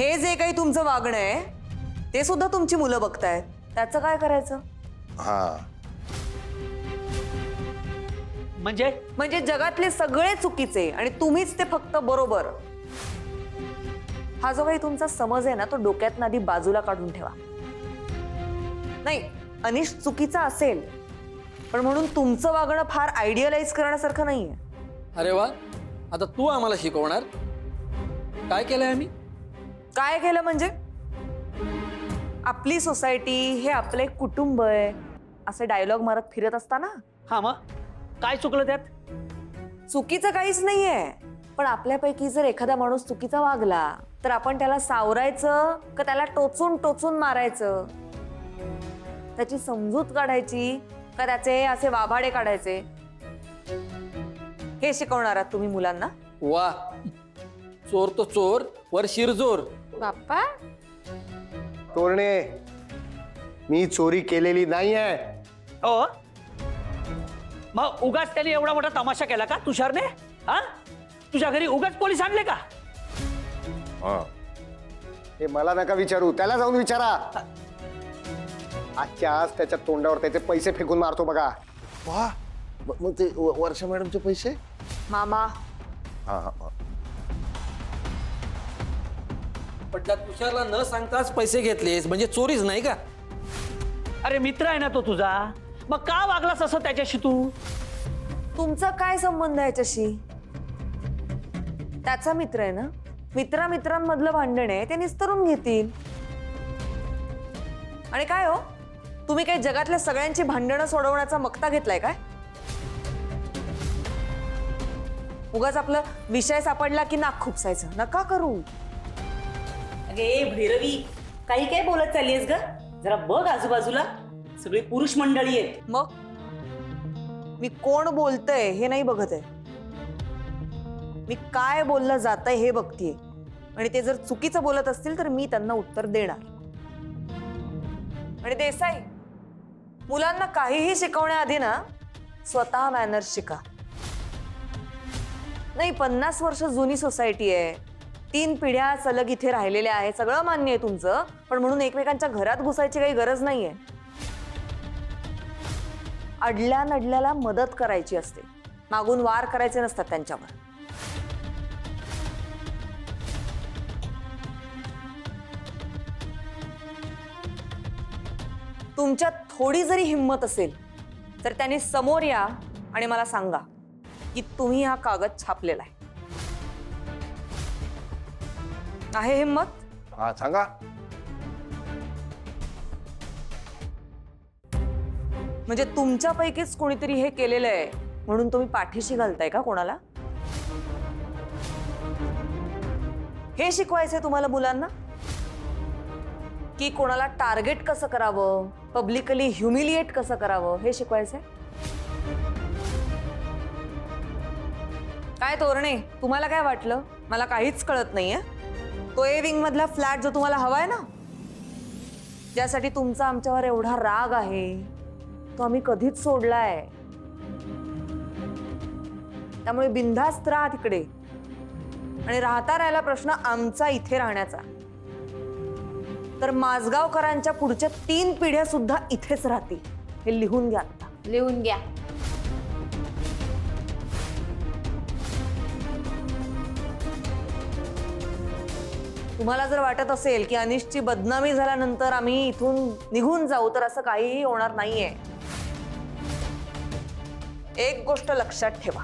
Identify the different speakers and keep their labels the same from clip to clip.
Speaker 1: हे जे काही तुमचं वागणं आहे ते सुद्धा तुमची मुलं बघतायत, त्याचं काय करायचं?
Speaker 2: हा,
Speaker 1: म्हणजे जगातले सगळे चुकीचे आणि तुम्हीच ते फक्त बरोबर. हा जो काही तुमचा समज आहे ना, तो डोक्यातनं आधी बाजूला काढून ठेवा. नाही, अनिश चुकीचा असेल, पण म्हणून तुमचं वागणं फार आयडियलाइज करण्यासारखं नाहीये.
Speaker 3: अरे वा, आता तू आम्हाला शिकवणार? काय केलंय आम्ही?
Speaker 1: काय केलं म्हणजे? आपली सोसायटी हे आपलं एक कुटुंब आहे असे डायलॉग मारत फिरत असताना.
Speaker 4: हा, मग काय चुकलं त्यात?
Speaker 1: चुकीचं काहीच नाहीये, पण आपल्यापैकी जर एखादा माणूस चुकीचा वागला तर आपण त्याला सावरायचं का त्याला टोचून टोचून मारायचं? त्याची समजूत काढायची का त्याचे असे वाभाडे काढायचे? हे शिकवणार आहात तुम्ही मुलांना?
Speaker 3: वा, चोर तो चोर वर शिरजोर.
Speaker 1: बाप्पा,
Speaker 2: तोरणे, मी चोरी केलेली नाहीये.
Speaker 4: हो, मग उगाच त्याने एवढा मोठा तमाशा केला का तुषारने? हा, तुझ्या घरी उगाच पोलीस आणले का?
Speaker 2: हे मला नका विचारू, त्याला जाऊन विचारा. आजच्या आज त्याच्या तोंडावर त्याचे पैसे फेकून मारतो बघा. वा, मग ते वर्षा मॅडमचे पैसे?
Speaker 1: मामा,
Speaker 2: हा हा,
Speaker 3: पण त्या तुषारला न सांगताच पैसे घेतलेस म्हणजे चोरीच नाही का?
Speaker 4: अरे मित्र आहे ना तो तुझा, मग का वागलास असं त्याच्याशी तू?
Speaker 1: तुमचा काय संबंध आहे याच्याशी? त्याचा मित्र आहे ना, मित्रांमधलं भांडण आहे ते निस्तरून घेतील. आणि काय हो, तुम्ही काही जगातल्या सगळ्यांची भांडणं सोडवण्याचा मक्ता घेतलाय काय? उगाच आपलं विषय सापडला की नाक खुपसायचं नका करू.
Speaker 5: अगे भैरवी, काही काय बोलत चाललीस ग? जरा बघ आजूबाजूला, सगळी पुरुष मंडळी आहेत.
Speaker 1: मग मी कोण बोलतय हे नाही बघत आहे, मी काय बोललं जातंय हे बघतीये. आणि ते जर चुकीचं बोलत असतील तर मी त्यांना उत्तर देणार. आणि देसाई, मुलांना काहीही शिकवण्याआधी ना स्वतः मॅनर्स शिका. नाही, 50 वर्ष जुनी सोसायटी आहे, 3 पिढ्या सलग इथे राहिलेल्या आहे, सगळं मान्य आहे तुमचं, पण म्हणून एकमेकांच्या घरात घुसायची काही गरज नाहीये. अडल्या नडल्याला मदत करायची असते, मागून वार करायचे नसतात त्यांच्यावर. तुमच्यात थोडी जरी हिंमत असेल तर त्यांनी समोर या आणि मला सांगा की तुम्ही हा कागद छापलेला आहे हिंमत?
Speaker 2: हा सांगा.
Speaker 1: म्हणजे तुमच्यापैकीच कोणीतरी हे केलेलं आहे म्हणून तुम्ही पाठीशी घालताय का कोणाला? हे शिकवायचंय तुम्हाला मुलांना की कोणाला टार्गेट कसं करावं, पब्लिकली ह्युमिलिएट कसं करावं हे शिकवायचंय? काय तोरणे, तुम्हाला काय वाटलं? मला काहीच कळत नाहीये. तो ए विंग मधला फ्लॅट जो तुम्हाला हवाय ना, ज्यासाठी तुमचा आमच्यावर एवढा राग आहे, तो आम्ही कधीच सोडलाय. त्यामुळे बिनधास्त राहा तिकडे आणि राहता राहिला प्रश्न आमचा इथे राहण्याचा, तर माझगावकरांच्या पुढच्या 3 पिढ्या सुद्धा इथेच राहतील. हे लिहून घ्या.
Speaker 6: लिहून घ्या.
Speaker 1: तुम्हाला जर वाटत असेल की अनिशची बदनामी झाल्यानंतर आम्ही इथून निघून जाऊ, तर असं काहीही होणार नाहीये. एक गोष्ट लक्षात ठेवा,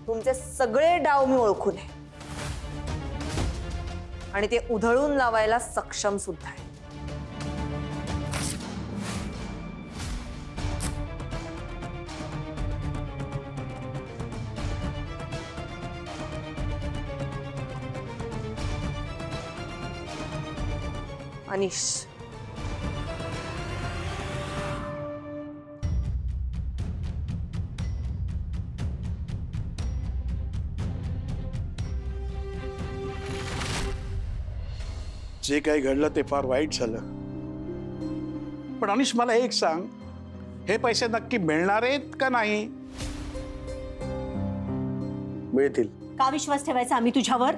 Speaker 1: तुमचे सगळे डाव मी ओळखून आहे आणि ते उधळून लावायला सक्षम सुद्धा आहे. अनिश,
Speaker 7: जे काही घडलं ते फार वाईट झालं, पण अनिश मला एक सांग, हे पैसे नक्की मिळणार आहेत का नाही?
Speaker 2: मिळतील.
Speaker 5: का विश्वास ठेवायचा आम्ही तुझ्यावर?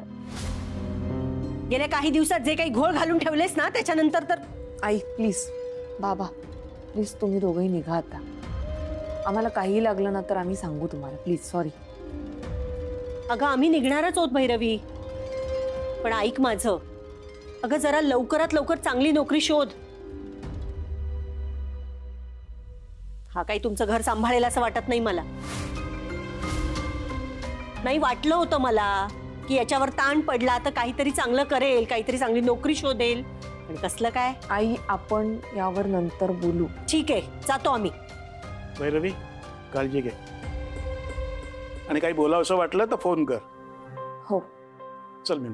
Speaker 5: गेल्या काही दिवसात जे काही घोळ घालून ठेवलेस ना त्याच्यानंतर तर
Speaker 1: आई प्लीज, बाबा प्लीज तुम्ही दोघंही निघा आता. आम्हाला काही लागलं ना तर आम्ही सांगू तुम्हाला. Please sorry.
Speaker 5: अगं आम्ही निघणारच आहोत भैरवी, पण ऐक माझं. अगं जरा लवकरात लवकर चांगली नोकरी शोध. हा काही तुमचं घर सांभाळेल असं वाटत नाही मला. नाही वाटलं होतं मला की याच्यावर ताण पडला तर काहीतरी चांगलं करेल, काहीतरी चांगली नोकरी शोधेल, पण कसलं काय.
Speaker 1: आई आपण यावर नंतर बोलू.
Speaker 5: ठीक आहे, जातो आम्ही.
Speaker 7: भैरवी काळजी घे, आणि काही बोलावं असं वाटलं तर फोन कर.
Speaker 1: हो.
Speaker 7: चल मी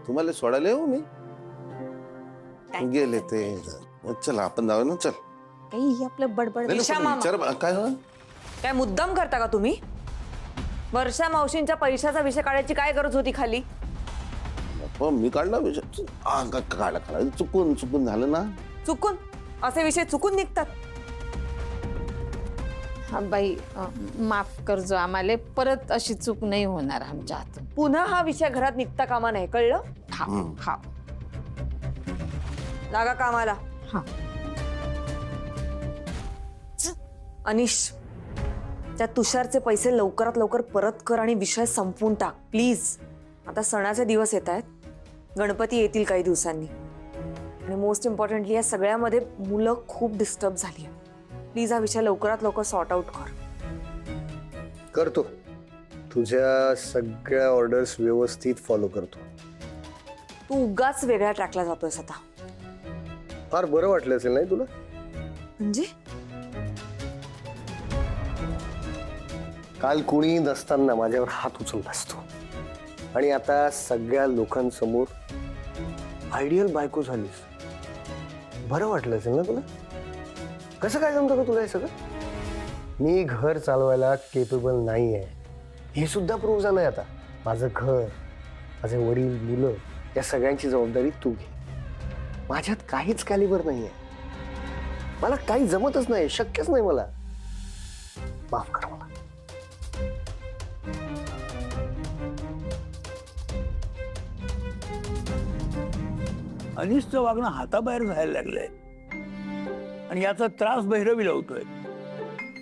Speaker 2: तुम्हाला सोडायला येऊ मी? गेले ते. चल आपण जाऊ ना. चल
Speaker 1: काही आपलं बडबड. दिशा मामा,
Speaker 2: विचार काय हो?
Speaker 1: काय मुद्दाम करता का तुम्ही? वर्षा मावशींच्या पैशाचा विषय काढायची काय गरज होती खाली?
Speaker 2: हो, मी काढला विषय. काढला चुकून चुकून झालं ना.
Speaker 1: चुकून? असे विषय चुकून निघतात?
Speaker 6: हा बाई, माफ करजो आम्हाला. परत अशी चूक नाही होणार आमच्या हातून.
Speaker 1: पुन्हा हा विषय घरात निघता कामा नाही, कळलं?
Speaker 6: हा हा
Speaker 1: लागा कामाला.
Speaker 6: हा.
Speaker 1: अनिश, त्या तुषारचे पैसे लवकरात लवकर परत कर आणि विषय संपवून टाक प्लीज. आता सणाचे दिवस येत आहेत, गणपती येतील काही दिवसांनी, आणि मोस्ट इम्पॉर्टंटली या सगळ्यामध्ये मुलं खूप डिस्टर्ब झाली. प्लीज हा विषय लवकरात लवकर सॉर्ट आउट कर.
Speaker 2: करतो. तुझ्या सगळ्या ऑर्डर्स व्यवस्थित फॉलो करतो.
Speaker 1: तू उगाच वेगळ्या ट्रॅकला जातोयस आता.
Speaker 2: फार बरं वाटलं असेल नाही तुला?
Speaker 1: म्हणजे
Speaker 2: काल कुणी नसताना माझ्यावर हात उचललास तू, आणि आता सगळ्या लोकांसमोर आयडियल बायको झालीस. बरं वाटलं असेल ना तुला? कसं काय जमतं का तुला हे सगळं? मी घर चालवायला केपेबल नाही आहे हे सुद्धा प्रूव्ह झालंय आता. माझं घर, माझे वडील, मुलं, या सगळ्यांची जबाबदारी तू घे. माझ्यात काहीच कॅलिबर नाहीये. मला काही जमतच नाही, शक्यच नाही मला. माफ कर मला.
Speaker 7: अनिशचं वागणं हाताबाहेर जायला लागलंय, आणि याचा त्रास भैरवी लावतोय.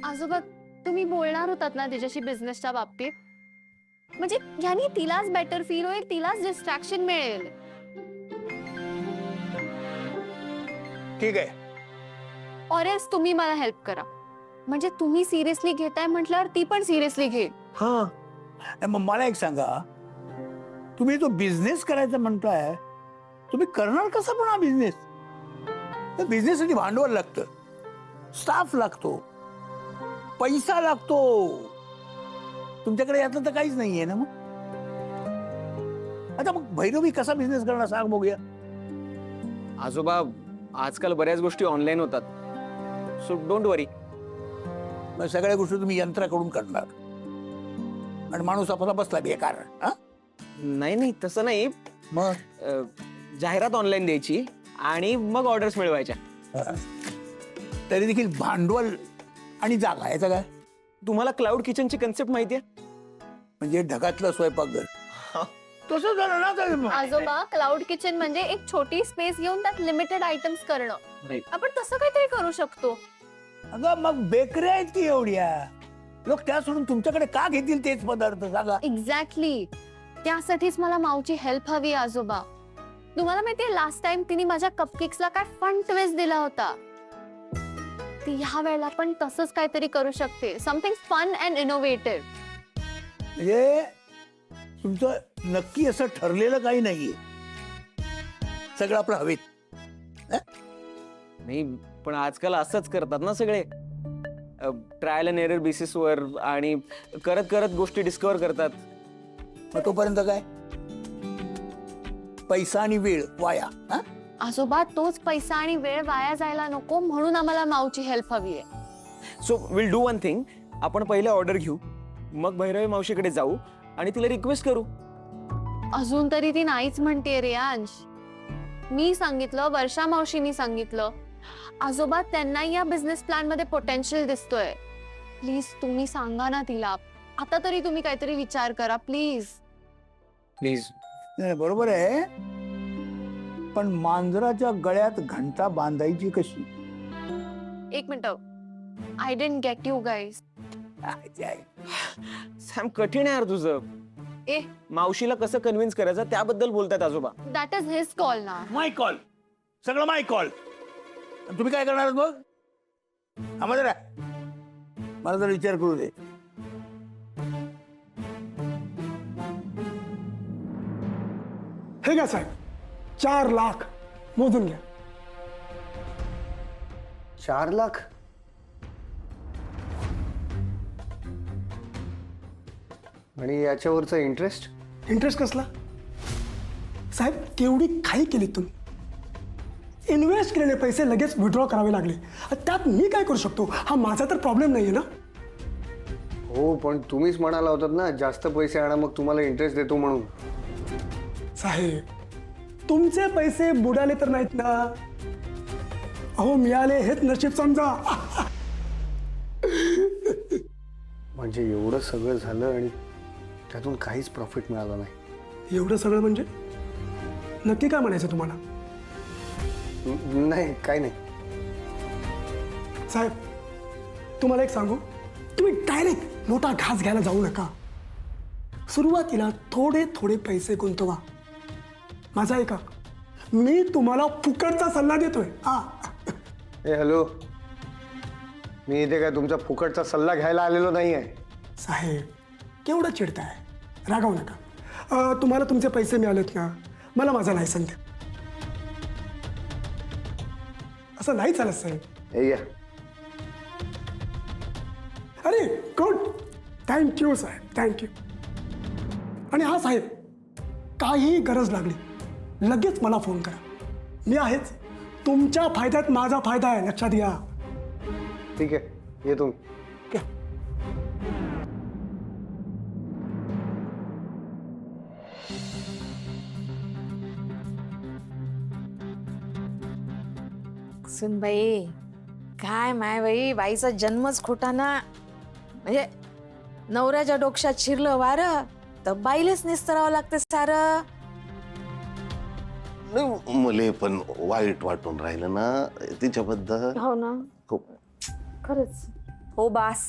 Speaker 8: आजोबा तुम्ही बोलणार होतात ना तिच्याशी बिझनेसच्या बाबतीत, म्हणजे यानी तिलाच बेटर फील होईल, तिलाच डिस्ट्रॅक्शन मिळेल.
Speaker 7: ठीक आहे,
Speaker 8: और एल्स तुम्ही मला हेल्प करा. म्हणजे तुम्ही सिरियसली घेताय म्हटल्यावर ती पण सिरियसली घेईल.
Speaker 7: हा. मग मला एक सांगा, तुम्ही जो बिझनेस करायचा म्हणताय, तुम्ही करणार कसा पण हा बिझनेस? त्या बिझनेससाठी भांडवल लागतं, स्टाफ लागतो, पैसा लागतो. तुमच्याकडे यातलं तर काहीच नाहीये ना. मग आता मग भैरवी कसा बिझनेस करणार सांग बघूया.
Speaker 9: आजोबा आजकाल बऱ्याच गोष्टी ऑनलाईन होतात, सो डोंट वरी.
Speaker 7: मग सगळ्या गोष्टी तुम्ही यंत्राकडून करणार, आणि माणूस आपला बसला बेकार. हा?
Speaker 9: नाही नाही तसं नाही.
Speaker 7: मग
Speaker 9: जाहिरात ऑनलाईन द्यायची आणि मग ऑर्डर्स मिळवायच्या.
Speaker 7: तरी देखील भांडवल आणि जागा याचा काय?
Speaker 9: तुम्हाला क्लाउड किचनची कन्सेप्ट माहिती आहे?
Speaker 7: म्हणजे ढगातलं स्वयंपाकघर तसं झालं ना. तर
Speaker 8: आजोबा क्लाउड किचन म्हणजे एक छोटी स्पेस घेऊन त्यात लिमिटेड आयटम्स करणं.
Speaker 9: Right.
Speaker 8: आपण तसं काहीतरी करू शकतो.
Speaker 7: अगं मग बेकऱ्या आहेत की एवढ्या, लोक त्या सोडून तुमच्याकडे का घेतील तेच पदार्थ सांगा.
Speaker 8: एक्झॅक्टली, त्यासाठीच मला माऊची हेल्प हवी आजोबा. तुम्हाला माहितीये लास्ट टाइम तिने माझ्या कपकेक्सला काय फन ट्विस्ट दिला होता. ती ह्या वेळेला पण तसंच काहीतरी करू शकते. Something fun and innovative.
Speaker 7: म्हणजे तुमचं नक्की असं ठरलेलं काही नाहीये, सगळं आपलं हवेत.
Speaker 9: नाही पण आजकाल असंच करतात ना सगळे, ट्रायल अँड एरर बेसिसवर, आणि करत करत गोष्टी डिस्कवर करतात.
Speaker 7: मग तोपर्यंत काय पैसा आणि वेळ वाया. हा?
Speaker 8: आजोबा तोच पैसा आणि वेळ वाया जायला नको म्हणून आम्हाला माऊची हेल्प हवी आहे.
Speaker 9: So will do one thing. आपण पहिले ऑर्डर घेऊ, मग भैरवी मावशीकडे जाऊ आणि तिला रिक्वेस्ट करू.
Speaker 8: अजून तरी ती नाहीच म्हणते रियांश. मी सांगितलं, वर्षा मावशीनी सांगितलं. आजोबा त्यांनाही या बिझनेस प्लॅन मध्ये पोटेन्शियल दिसतोय. प्लीज तुम्ही सांगा ना तिला. आता तरी तुम्ही काहीतरी विचार करा प्लीज.
Speaker 9: प्लीज.
Speaker 7: नाही, बरोबर आहे, पण मांजराच्या गळ्यात घंटा बांधायची कशी?
Speaker 8: एक minute, I didn't get you guys.
Speaker 9: Sam कठीण आहे यार तुझं.
Speaker 8: ए
Speaker 9: मावशीला कसं कन्व्हिन्स करायचं त्याबद्दल बोलतायत आजोबा.
Speaker 8: दॅट इज हिज कॉल ना.
Speaker 7: माय कॉल, सगळं माय कॉल. तुम्ही काय करणार मग? आम्हाला मला जर विचार करू दे.
Speaker 10: हे घ्या साहेब, 4 लाख मोजून घ्या.
Speaker 2: 4 लाख? आणि याच्यावरचा इंटरेस्ट?
Speaker 10: इंटरेस्ट कसला? साहेब केवढी घाई केली तुम्ही. इन्व्हेस्ट केलेले पैसे लगेच विड्रॉ करावे लागले. त्यात मी काय करू शकतो? हा माझा तर प्रॉब्लेम नाहीये ना.
Speaker 2: हो, पण तुम्हीच म्हणाला होतात ना जास्त पैसे आणा मग तुम्हाला इंटरेस्ट देतो म्हणून.
Speaker 10: साहेब तुमचे पैसे बुडाले तर नाहीत ना. अहो मिळाले हेच नशीब समजा.
Speaker 2: म्हणजे एवढं सगळं झालं आणि त्यातून काहीच प्रॉफिट मिळालं नाही?
Speaker 10: एवढं सगळं म्हणजे नक्की काय म्हणायचं तुम्हाला?
Speaker 2: नाही, काही नाही.
Speaker 10: साहेब तुम्हाला एक सांगू, तुम्ही डायरेक्ट मोठा घास घ्यायला जाऊ नका. सुरुवातीला थोडे थोडे पैसे गुंतवा. माझा ऐका, मी तुम्हाला फुकटचा सल्ला देतोय.
Speaker 2: ए हॅलो, मी इथे काय तुमचा फुकटचा सल्ला घ्यायला आलेलो नाही आहे.
Speaker 10: साहेब केवढं चिडताय, रागावू नका. तुम्हाला तुमचे पैसे मिळालेत ना, मला माझा लायसन द्या. असं नाही चालत साहेब.
Speaker 2: हे घ्या.
Speaker 10: अरे गुड, थँक्यू साहेब, थँक्यू. आणि हा साहेब, काही गरज लागली लगेच मला फोन करा. मी आहेच. तुमच्या फायद्यात माझा फायदा आहे, लक्षात घ्या.
Speaker 2: ठीक आहे, येतो मी.
Speaker 10: घ्या.
Speaker 6: सुनबाई, काय माय बाई, बाईचा जन्मच खोटा ना. म्हणजे नवऱ्याच्या डोक्यात शिरलं वारं तर बाईलाच निस्तरावं लागतं सारं.
Speaker 11: नाही, मले पण वाईट वाटून राहिलं ना तिच्याबद्दल.
Speaker 6: हो ना,
Speaker 11: खूप.
Speaker 6: खरंच.
Speaker 1: हो बास,